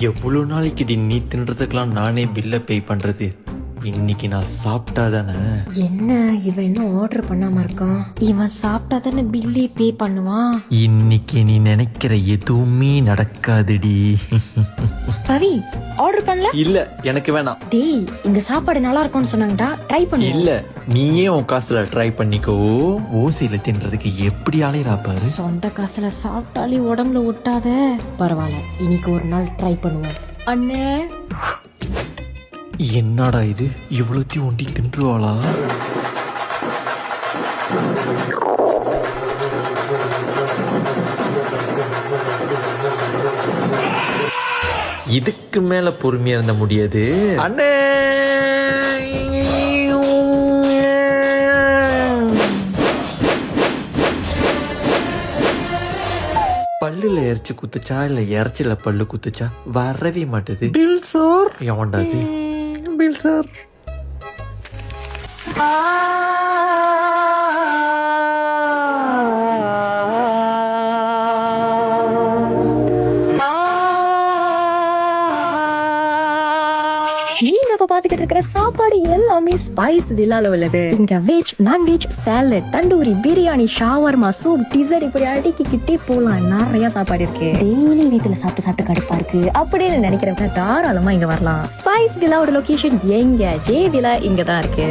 எவ்வளவு நாளைக்கு நீ தின்றதுக்கெல்லாம் நானே பில்ல பே பண்றது? இன்னைக்கு நான் சாப்பிட்டாதானே. என்ன இவன் இன்னும் ஆர்டர் பண்ணாம இருக்கான்? இவன் சாப்பிட்டாதானே பில்லே பே பண்ணுவான். இன்னைக்கு நீ நினைக்கிற எதுவுமே நடக்காதுடி. பவி ஆர்டர் பண்ணல? இல்ல எனக்கு வேணாம். டேய் இங்க சாப்பாடு நல்லா இருக்கும்னு சொன்னாங்கடா, ட்ரை பண்ணு. இல்ல நீயே உன் காசுல ட்ரை பண்ணிக்கோ. ஓசியில தின்றதுக்கு எப்படி அலையறா பாரு. சொந்த காசுல சாப்பிட்டாலே உடம்புல ஒட்டாத. பரவாயில்ல, இன்னைக்கு ஒரு நாள் ட்ரை பண்ணுவோம். அண்ணே என்னடா இது, இவ்வளோத்தையும் ஒண்டி தின்றுவாளா? இதுக்கு மேல பொறுமையா இருந்த முடியாது. அண்ணே பல்லுல இறைச்சி குத்துச்சா இல்ல இறைச்சில பல்லு குத்துச்சா வரவே மாட்டேது. பில் சார் எவன்டாது? பில் சார் நீங்க இப்ப பாத்துக்கிட்டு இருக்கிற சாப்பாடு எல்லாமே ஸ்பைஸ் வில்லால உள்ளது. இங்க veg, non veg, salad, tandoori, biryani, shawarma, soup, dessert, இப்படி அடுக்கிக்கிட்டே போலாம். நிறைய சாப்பாடு இருக்கு. டெய்லி வீட்டுல சாப்பிட்டு கடுப்பா இருக்கு அப்படின்னு நினைக்கிறவங்க தாராளமா இங்க வரலாம். ஸ்பைஸ் வில்லாவோட லொகேஷன் எங்க? ஜே வில்லா இங்கதான் இருக்கு.